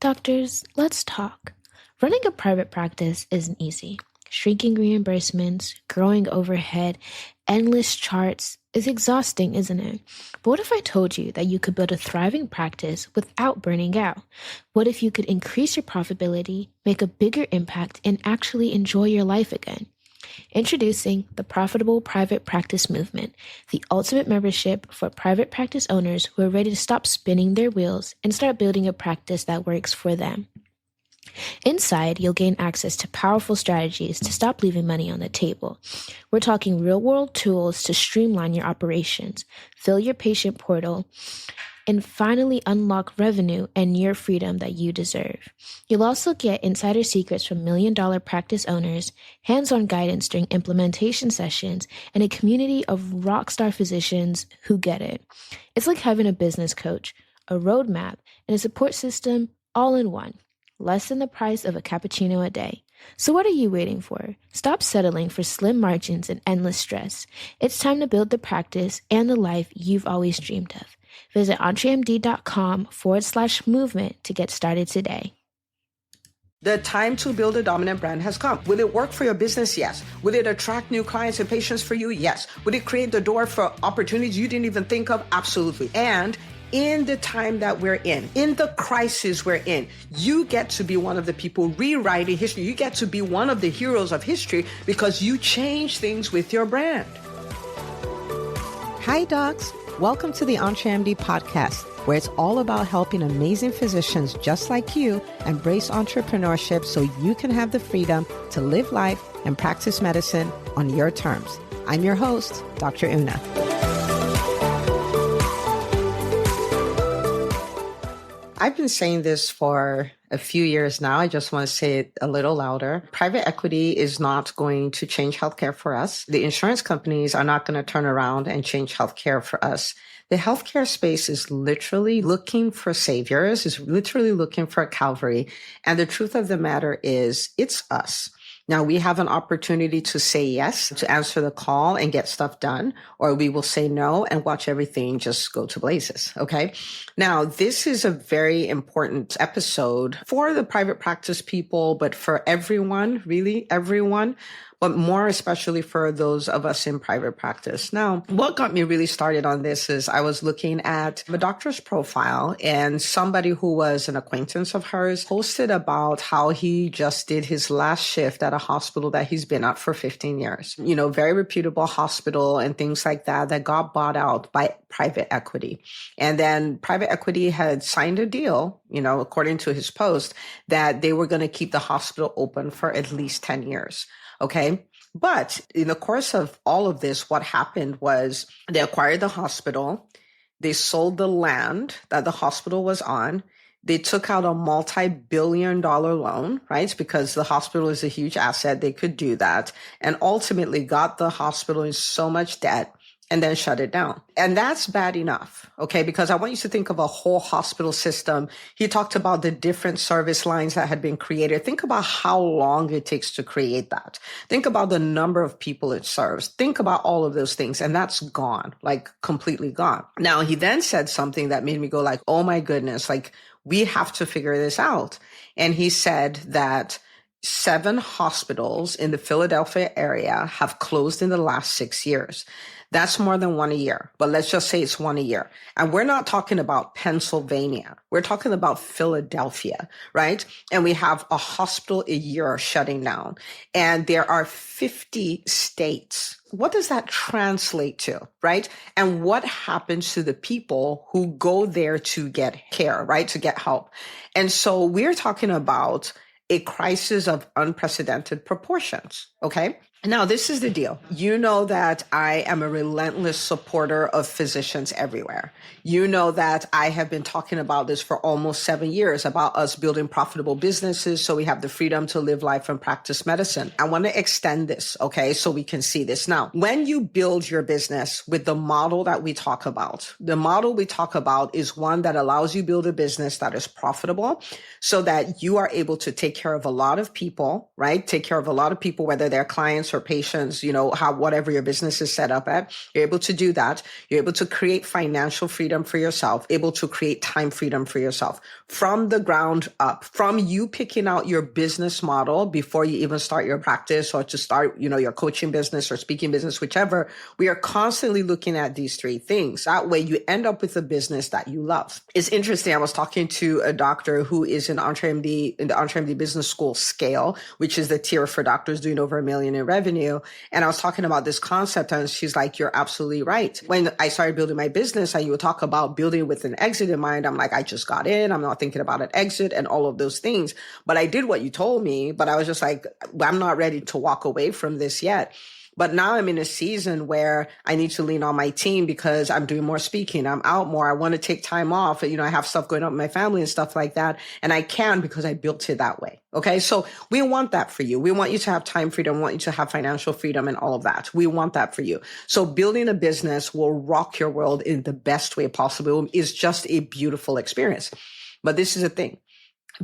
Doctors, let's talk. Running a private practice isn't easy. Shrinking reimbursements, growing overhead, endless charts is exhausting, isn't it? But what if I told you that you could build a thriving practice without burning out? What if you could increase your profitability, make a bigger impact, and actually enjoy your life again? Introducing the Profitable Private Practice Movement, the ultimate membership for private practice owners who are ready to stop spinning their wheels and start building a practice that works for them. Inside, you'll gain access to powerful strategies to stop leaving money on the table. We're talking real-world tools to streamline your operations, fill your patient portal, and finally unlock revenue and your freedom that you deserve. You'll also get insider secrets from million-dollar practice owners, hands-on guidance during implementation sessions, and a community of rockstar physicians who get it. It's like having a business coach, a roadmap, and a support system all in one. Less than the price of a cappuccino a day. So what are you waiting for? Stop settling for slim margins and endless stress. It's time to build the practice and the life you've always dreamed of. Visit entremd.com/movement to get started today. The time to build a dominant brand has come. Will it work for your business? Yes. Will it attract new clients and patients for you? Yes. Will it create the door for opportunities you didn't even think of? Absolutely. And in the time that we're in the crisis we're in, you get to be one of the people rewriting history. You get to be one of the heroes of history because you change things with your brand. Hi, docs. Welcome to the EntreMD podcast, where it's all about helping amazing physicians just like you embrace entrepreneurship so you can have the freedom to live life and practice medicine on your terms. I'm your host, Dr. Una. I've been saying this for a few years now. I just want to say it a little louder. Private equity is not going to change healthcare for us. The insurance companies are not going to turn around and change healthcare for us. The healthcare space is literally looking for saviors, is literally looking for a Calvary. And the truth of the matter is, it's us. Now, we have an opportunity to say yes, to answer the call and get stuff done, or we will say no and watch everything just go to blazes, okay? Now, this is a very important episode for the private practice people, but for everyone, really everyone, but more especially for those of us in private practice. Now, what got me really started on this is I was looking at a doctor's profile, and somebody who was an acquaintance of hers posted about how he just did his last shift at a hospital that he's been at for 15 years. You know, very reputable hospital and things like that got bought out by private equity. And then private equity had signed a deal, you know, according to his post, that they were going to keep the hospital open for at least 10 years. Okay. But in the course of all of this, what happened was they acquired the hospital. They sold the land that the hospital was on. They took out a multi-billion-dollar loan, right? Because the hospital is a huge asset. They could do that, and ultimately got the hospital in so much debt and then shut it down. And that's bad enough, okay? Because I want you to think of a whole hospital system. He talked about the different service lines that had been created. Think about how long it takes to create that. Think about the number of people it serves. Think about all of those things. And that's gone, like completely gone. Now, he then said something that made me go like, oh my goodness, like we have to figure this out. And he said that 7 hospitals in the Philadelphia area have closed in the last 6 years. That's more than one a year, but let's just say it's one a year. And we're not talking about Pennsylvania. We're talking about Philadelphia, right? And we have a hospital a year shutting down, and there are 50 states. What does that translate to, right? And what happens to the people who go there to get care, right? To get help. And so we're talking about a crisis of unprecedented proportions, okay? Now, this is the deal. You know that I am a relentless supporter of physicians everywhere. You know that I have been talking about this for almost 7 years, about us building profitable businesses so we have the freedom to live life and practice medicine. I want to extend this, okay, so we can see this. Now, when you build your business with the model that we talk about, the model we talk about is one that allows you to build a business that is profitable so that you are able to take care of a lot of people, right? Take care of a lot of people, whether they're clients clients or patients, how whatever your business is set up at, you're able to do that. You're able to create financial freedom for yourself, able to create time freedom for yourself from the ground up, from you picking out your business model before you even start your practice or to start, your coaching business or speaking business, whichever. We are constantly looking at these three things. That way you end up with a business that you love. It's interesting. I was talking to a doctor who is in the EntreMD Business School scale, which is the tier for doctors doing over $1 million in revenue. And I was talking about this concept and she's like, you're absolutely right. When I started building my business and you would talk about building with an exit in mind, I'm like, I just got in. I'm not thinking about an exit and all of those things. But I did what you told me, but I was just like, I'm not ready to walk away from this yet. But now I'm in a season where I need to lean on my team because I'm doing more speaking. I'm out more. I want to take time off. I have stuff going on with my family and stuff like that. And I can because I built it that way. Okay. So we want that for you. We want you to have time freedom. We want you to have financial freedom and all of that. We want that for you. So building a business will rock your world in the best way possible. It's just a beautiful experience. But this is the thing.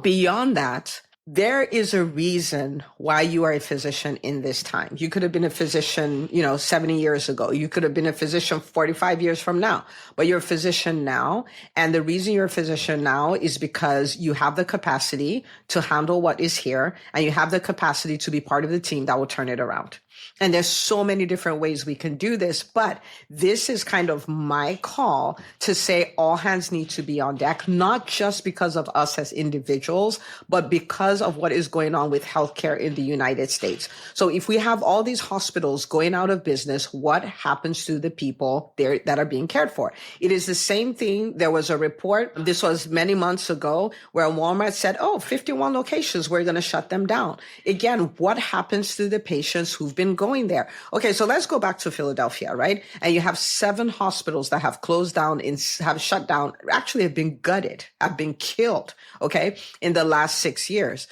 Beyond that, there is a reason why you are a physician in this time. You could have been a physician, 70 years ago. You could have been a physician 45 years from now, but you're a physician now. And the reason you're a physician now is because you have the capacity to handle what is here and you have the capacity to be part of the team that will turn it around. And there's so many different ways we can do this, but this is kind of my call to say all hands need to be on deck, not just because of us as individuals, but because of what is going on with healthcare in the United States. So if we have all these hospitals going out of business, what happens to the people there that are being cared for? It is the same thing. There was a report, this was many months ago, where Walmart said, 51 locations, we're going to shut them down. Again, what happens to the patients who've been going there? Okay, so let's go back to Philadelphia, right? And you have 7 hospitals that have closed down and have shut down, actually have been gutted, have been killed, okay, in the last 6 years.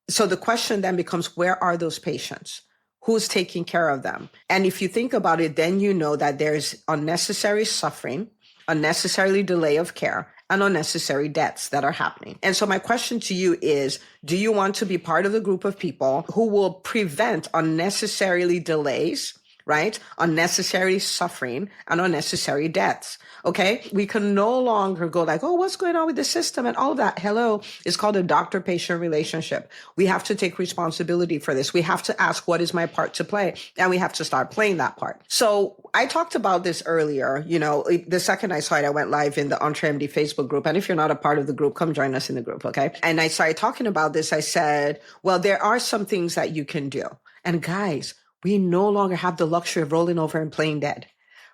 So the question then becomes, where are those patients? Who's taking care of them? And if you think about it, then you know that there's unnecessary suffering, unnecessary delay of care, and unnecessary deaths that are happening. And so my question to you is, do you want to be part of the group of people who will prevent unnecessarily delays, right? Unnecessary suffering and unnecessary deaths. Okay. We can no longer go like, what's going on with the system and all of that. Hello. It's called a doctor-patient relationship. We have to take responsibility for this. We have to ask, what is my part to play? And we have to start playing that part. So I talked about this earlier. The second I saw it, I went live in the EntreMD Facebook group. And if you're not a part of the group, come join us in the group. Okay. And I started talking about this. I said, well, there are some things that you can do. And guys, we no longer have the luxury of rolling over and playing dead.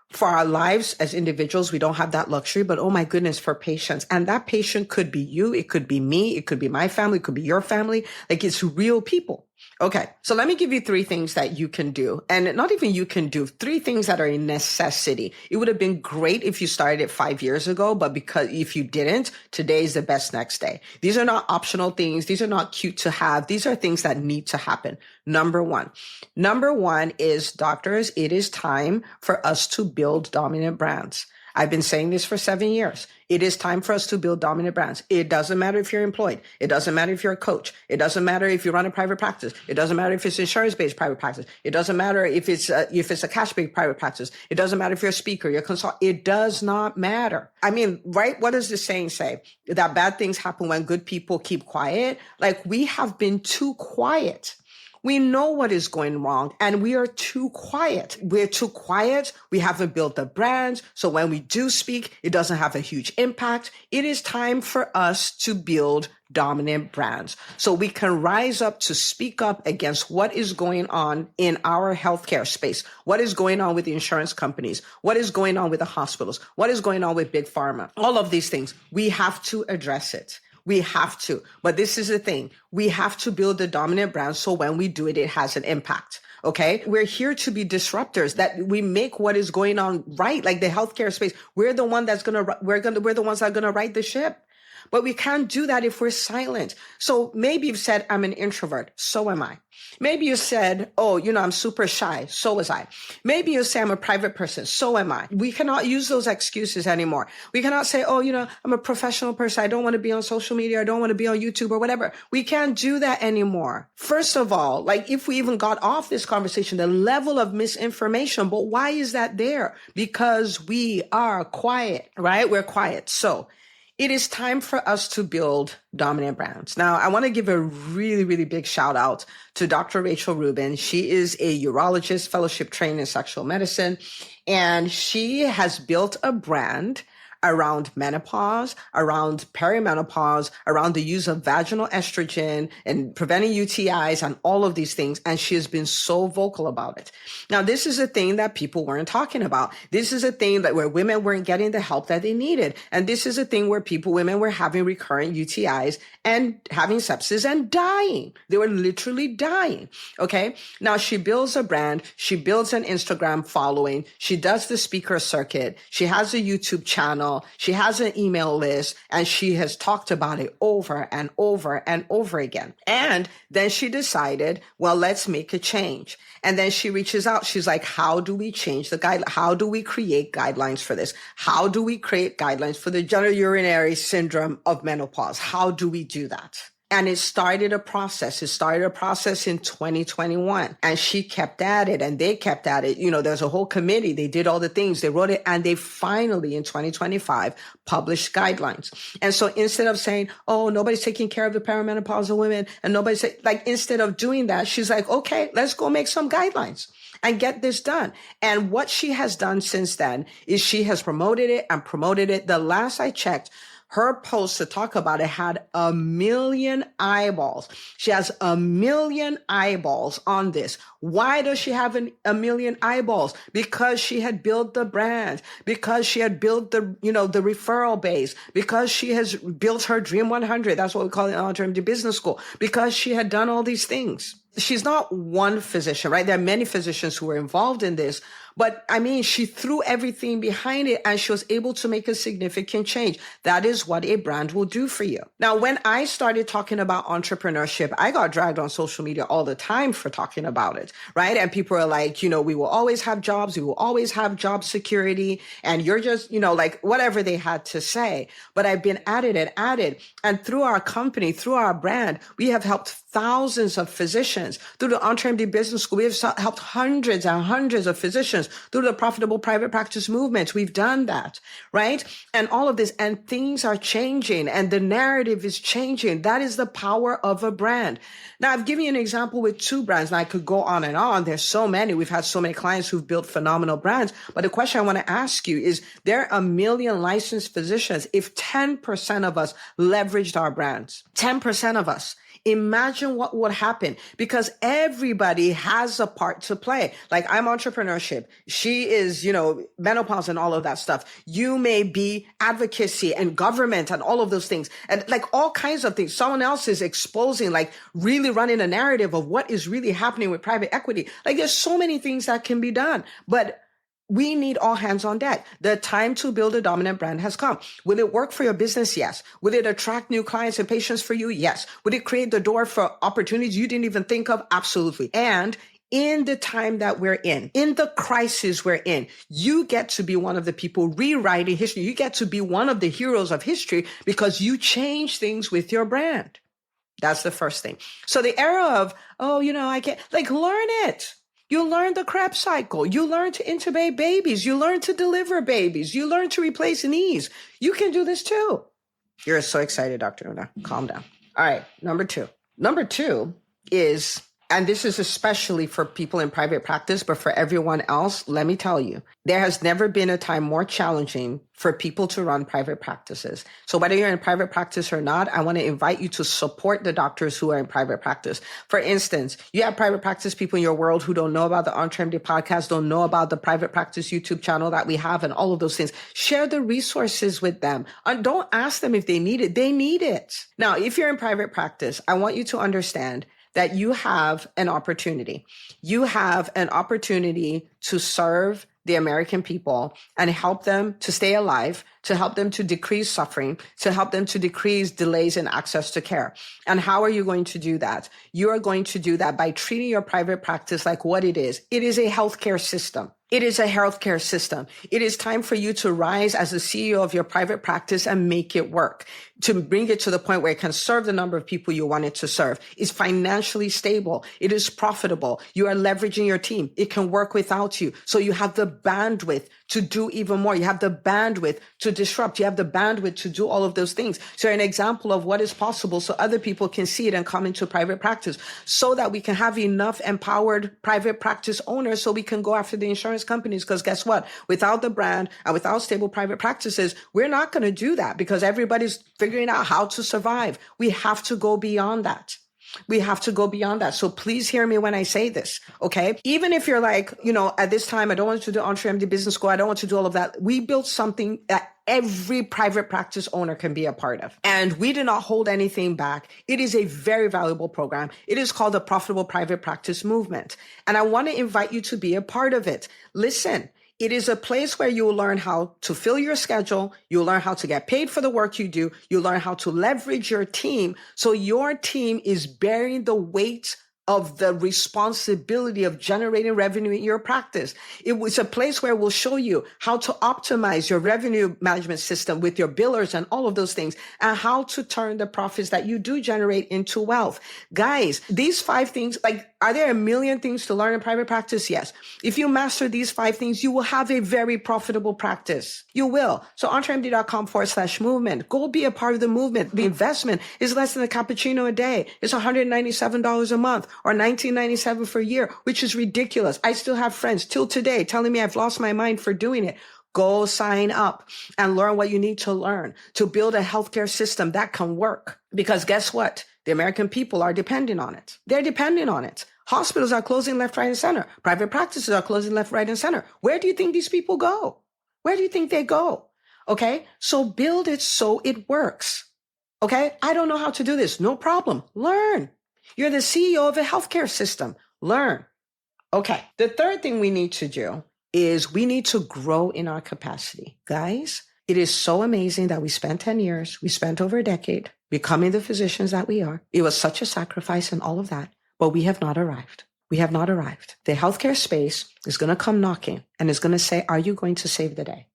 For our lives as individuals, we don't have that luxury, but oh my goodness, for patients. And that patient could be you. It could be me. It could be my family. It could be your family. Like, it's real people. Okay. So let me give you 3 things that you can do. And not even you can do, 3 things that are a necessity. It would have been great if you started it 5 years ago, but because if you didn't, today is the best next day. These are not optional things. These are not cute to have. These are things that need to happen. Number one is, doctors, it is time for us to build dominant brands. I've been saying this for 7 years. It is time for us to build dominant brands. It doesn't matter if you're employed. It doesn't matter if you're a coach. It doesn't matter if you run a private practice. It doesn't matter if it's insurance-based private practice. It doesn't matter if it's a cash-based private practice. It doesn't matter if you're a speaker, you're a consultant. It does not matter. I mean, right? What does the saying say? That bad things happen when good people keep quiet. Like, we have been too quiet. We know what is going wrong and we are too quiet. We're too quiet. We haven't built the brands. So when we do speak, it doesn't have a huge impact. It is time for us to build dominant brands so we can rise up to speak up against what is going on in our healthcare space. What is going on with the insurance companies? What is going on with the hospitals? What is going on with big pharma? All of these things. We have to address it. We have to. But this is the thing. We have to build a dominant brand so when we do it, it has an impact. Okay. We're here to be disruptors, that we make what is going on right. Like the healthcare space. We're the ones that are going to right the ship. but we can't do that if we're silent. So maybe you've said, I'm an introvert. So am I. Maybe you said, oh, I'm super shy. So was I. Maybe you say I'm a private person. So am I. We cannot use those excuses anymore. We cannot say, oh, I'm a professional person. I don't want to be on social media. I don't want to be on YouTube or whatever. We can't do that anymore. First of all, like if we even got off this conversation, the level of misinformation, but why is that there? Because we are quiet, right? We're quiet. So it is time for us to build dominant brands. Now, I want to give a really, really big shout out to Dr. Rachel Rubin. She is a urologist, fellowship trained in sexual medicine, and she has built a brand around menopause, around perimenopause, around the use of vaginal estrogen and preventing UTIs and all of these things. And she has been so vocal about it. Now, this is a thing that people weren't talking about. This is a thing that where women weren't getting the help that they needed. And this is a thing where women were having recurrent UTIs and having sepsis and dying. They were literally dying. Okay. Now she builds a brand. She builds an Instagram following. She does the speaker circuit. She has a YouTube channel. She has an email list, and she has talked about it over and over and over again. And then she decided, well, let's make a change. And then she reaches out. She's like, how do we change the guide? How do we create guidelines for this? How do we create guidelines for the genitourinary syndrome of menopause? How do we do that? And it started a process. It started a process in 2021, and she kept at it and they kept at it. There's a whole committee. They did all the things. They wrote it, and they finally in 2025 published guidelines. And so instead of saying, oh, nobody's taking care of the perimenopausal women and instead of doing that, she's like, okay, let's go make some guidelines and get this done. And what she has done since then is she has promoted it and promoted it. The last I checked, her post to talk about it had 1 million eyeballs. She has 1 million eyeballs on this. Why does she have 1 million eyeballs? Because she had built the brand, because she had built the referral base, because she has built her Dream 100. That's what we call it in RMD Business School, because she had done all these things. She's not one physician, right? There are many physicians who were involved in this, but she threw everything behind it, and she was able to make a significant change. That is what a brand will do for you. Now, when I started talking about entrepreneurship, I got dragged on social media all the time for talking about it, right? And people are like, we will always have jobs. We will always have job security. And you're just, whatever they had to say. But I've been at it. And through our company, through our brand, we have helped thousands of physicians. Through the RMD Business School, we have helped hundreds and hundreds of physicians. Through the profitable private practice movement, we've done that, right? And all of this, and things are changing, and the narrative is changing. That is the power of a brand. Now, I've given you an example with 2 brands, and I could go on and on. There's so many. We've had so many clients who've built phenomenal brands. But the question I want to ask you is, there are 1 million licensed physicians. If 10% of us leveraged our brands, 10% of us, imagine what would happen, because everybody has a part to play. Like, I'm entrepreneurship. She is, menopause and all of that stuff. You may be advocacy and government and all of those things, and all kinds of things. Someone else is exposing, really running a narrative of what is really happening with private equity. There's so many things that can be done, but we need all hands on deck. The time to build a dominant brand has come. Will it work for your business? Yes. Will it attract new clients and patients for you? Yes. Will it create the door for opportunities you didn't even think of? Absolutely. And in the time that we're in the crisis we're in, you get to be one of the people rewriting history. You get to be one of the heroes of history because you change things with your brand. That's the first thing. So the era of, I can't, learn it. You learn the Krebs cycle. You learn to intubate babies. You learn to deliver babies. You learn to replace knees. You can do this too. You're so excited, Dr. Una. Calm down. All right. Number 2. Number 2 is, and this is especially for people in private practice, but for everyone else, let me tell you, there has never been a time more challenging for people to run private practices. So whether you're in private practice or not, I want to invite you to support the doctors who are in private practice. For instance, you have private practice people in your world who don't know about the EntreMD podcast, don't know about the private practice YouTube channel that we have and all of those things. Share the resources with them. And don't ask them if they need it. They need it. Now, if you're in private practice, I want you to understand that you have an opportunity. You have an opportunity to serve the American people and help them to stay alive, to help them to decrease suffering, to help them to decrease delays in access to care. And how are you going to do that? You are going to do that by treating your private practice like what it is. It is a healthcare system. It is a healthcare system. It is time for you to rise as the CEO of your private practice and make it work, to bring it to the point where it can serve the number of people you want it to serve. It's financially stable. It is profitable. You are leveraging your team. It can work without you. So you have the bandwidth to do even more. You have the bandwidth to disrupt. You have the bandwidth to do all of those things. So you're an example of what is possible so other people can see it and come into private practice, so that we can have enough empowered private practice owners so we can go after the insurance companies. Because guess what? Without the brand and without stable private practices, we're not going to do that because everybody's figuring out how to survive. We have to go beyond that. We have to go beyond that. So please hear me when I say this, okay? Even if you're like, at this time, I don't want to do EntreMD Business School. I don't want to do all of that. We built something that every private practice owner can be a part of. And we did not hold anything back. It is a very valuable program. It is called the Profitable Private Practice Movement. And I want to invite you to be a part of it. Listen. It is a place where you will learn how to fill your schedule. You'll learn how to get paid for the work you do. You'll learn how to leverage your team so your team is bearing the weight of the responsibility of generating revenue in your practice. It was a place where we'll show you how to optimize your revenue management system with your billers and all of those things, and how to turn the profits that you do generate into wealth. Guys, these 5 things, are there a million things to learn in private practice? Yes. If you master these 5 things, you will have a very profitable practice. You will. So entremd.com/movement. Go be a part of the movement. The investment is less than a cappuccino a day. It's $197 a month or $19.97 for a year, which is ridiculous. I still have friends till today telling me I've lost my mind for doing it. Go sign up and learn what you need to learn to build a healthcare system that can work. Because guess what? The American people are dependent on it. They're dependent on it. Hospitals are closing left, right, and center. Private practices are closing left, right, and center. Where do you think these people go? Where do you think they go? Okay. So build it so it works. Okay. I don't know how to do this. No problem. Learn. You're the CEO of a healthcare system. Learn. Okay. The third thing we need to do is we need to grow in our capacity. Guys, it is so amazing that we spent 10 years, we spent over a decade becoming the physicians that we are. It was such a sacrifice and all of that, but we have not arrived. We have not arrived. The healthcare space is going to come knocking and is going to say, are you going to save the day?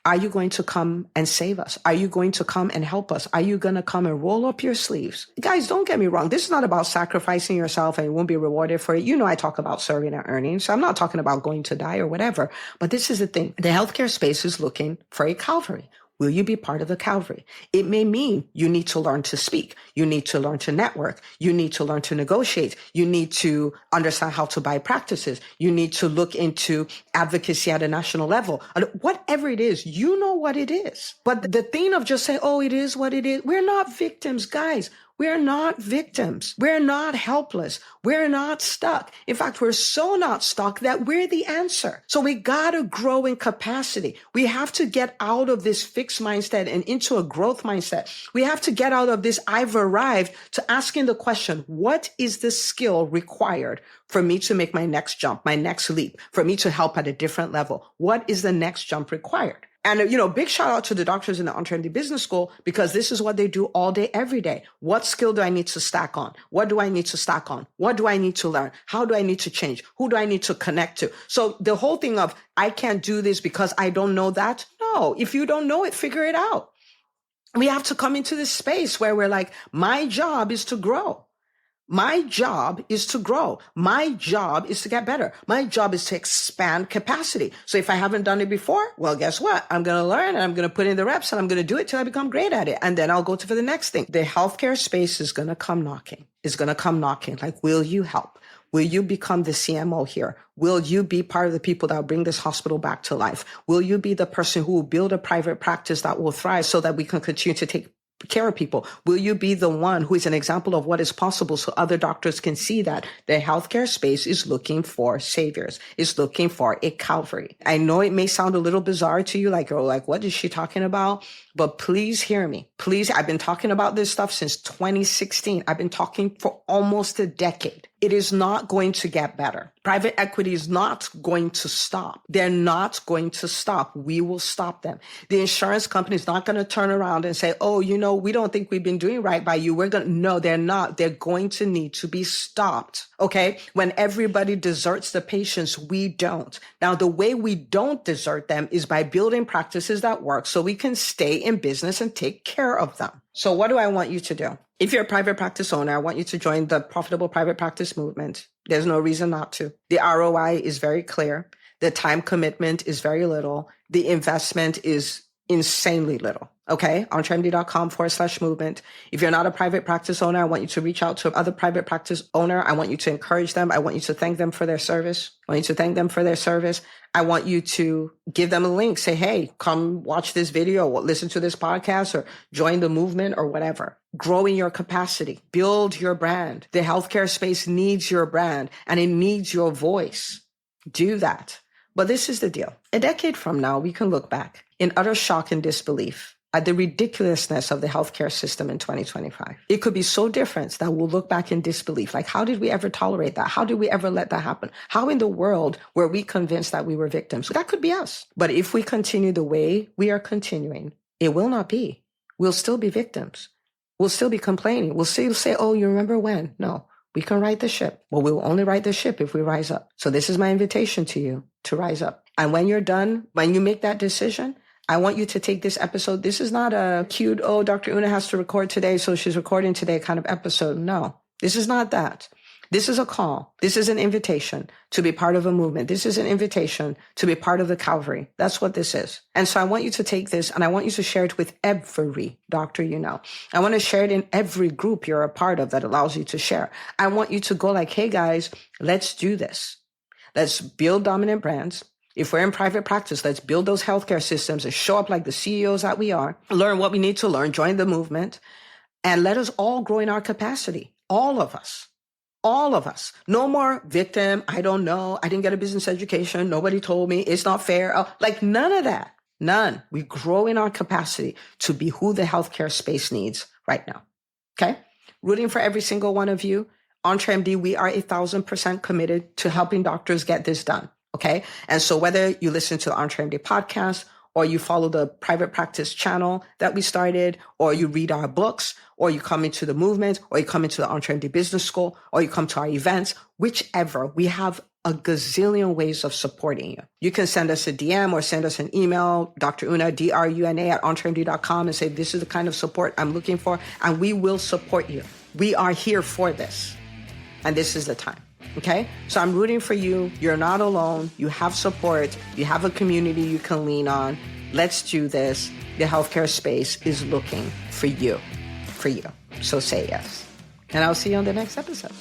Are you going to come and save us? Are you going to come and help us? Are you going to come and roll up your sleeves? Guys, don't get me wrong. This is not about sacrificing yourself and you won't be rewarded for it. I talk about serving and earning. So I'm not talking about going to die or whatever. But this is the thing. The healthcare space is looking for a Calvary. Will you be part of the Calvary? It may mean you need to learn to speak. You need to learn to network. You need to learn to negotiate. You need to understand how to buy practices. You need to look into advocacy at a national level. Whatever it is, you know what it is. But the thing of just saying, oh, it is what it is. We're not victims, guys. We're not victims. We're not helpless. We're not stuck. In fact, we're so not stuck that we're the answer. So we gotta grow in capacity. We have to get out of this fixed mindset and into a growth mindset. We have to get out of this I've arrived to asking the question, what is the skill required for me to make my next jump, my next leap, for me to help at a different level? What is the next jump required? And, big shout out to the doctors in the EntreMD Business School, because this is what they do all day, every day. What skill do I need to stack on? What do I need to stack on? What do I need to learn? How do I need to change? Who do I need to connect to? So the whole thing of, I can't do this because I don't know that. No, if you don't know it, figure it out. We have to come into this space where we're like, my job is to grow. My job is to grow. My job is to get better. My job is to expand capacity. So if I haven't done it before, well, guess what? I'm going to learn and I'm going to put in the reps and I'm going to do it till I become great at it. And then I'll go for the next thing. The healthcare space is going to come knocking. It's going to come knocking. Like, will you help? Will you become the CMO here? Will you be part of the people that will bring this hospital back to life? Will you be the person who will build a private practice that will thrive so that we can continue to take care of people? Will you be the one who is an example of what is possible so other doctors can see that the healthcare space is looking for saviors, is looking for a Calvary? I know it may sound a little bizarre to you, like, oh, like, what is she talking about? But please hear me. Please, I've been talking about this stuff since 2016. I've been talking for almost a decade. It is not going to get better. Private equity is not going to stop. They're not going to stop. We will stop them. The insurance company is not going to turn around and say, oh, we don't think we've been doing right by you. No, they're not. They're going to need to be stopped. Okay. When everybody deserts the patients, we don't. Now, the way we don't desert them is by building practices that work so we can stay in business and take care of them. So what do I want you to do? If you're a private practice owner, I want you to join the profitable private practice movement. There's no reason not to. The ROI is very clear. The time commitment is very little. The investment is insanely little. Okay. EntreMD.com/movement. If you're not a private practice owner, I want you to reach out to other private practice owner. I want you to encourage them. I want you to thank them for their service. I want you to thank them for their service. I want you to give them a link. Say, hey, come watch this video or listen to this podcast or join the movement or whatever. Grow in your capacity. Build your brand. The healthcare space needs your brand and it needs your voice. Do that. But this is the deal. A decade from now, we can look back in utter shock and disbelief at the ridiculousness of the healthcare system in 2025. It could be so different that we'll look back in disbelief. Like, how did we ever tolerate that? How did we ever let that happen? How in the world were we convinced that we were victims? That could be us. But if we continue the way we are continuing, it will not be. We'll still be victims. We'll still be complaining. We'll still say, oh, you remember when? No, we can right the ship. Well, we'll only right the ship if we rise up. So this is my invitation to you to rise up. And when you're done, when you make that decision, I want you to take this episode. This is not a cute, oh, Dr. Una has to record today, so she's recording today kind of episode. No, this is not that. This is a call. This is an invitation to be part of a movement. This is an invitation to be part of the Calvary. That's what this is. And so I want you to take this and I want you to share it with every doctor you know. I want to share it in every group you're a part of that allows you to share. I want you to go like, hey guys, let's do this. Let's build dominant brands. If we're in private practice, let's build those healthcare systems and show up like the CEOs that we are, learn what we need to learn, join the movement, and let us all grow in our capacity. All of us. All of us. No more victim. I don't know. I didn't get a business education. Nobody told me. It's not fair. Oh, like none of that. None. We grow in our capacity to be who the healthcare space needs right now. Okay? Rooting for every single one of you. EntreMD, we are 1,000% committed to helping doctors get this done. Okay. And so whether you listen to the EntreMD podcast or you follow the private practice channel that we started, or you read our books, or you come into the movement, or you come into the EntreMD business school, or you come to our events, whichever, we have a gazillion ways of supporting you. You can send us a DM or send us an email, Dr. Una, DRUNA at EntreMD.com, and say, this is the kind of support I'm looking for, and we will support you. We are here for this. And this is the time. Okay. So I'm rooting for you. You're not alone. You have support. You have a community you can lean on. Let's do this. The healthcare space is looking for you. So say yes. And I'll see you on the next episode.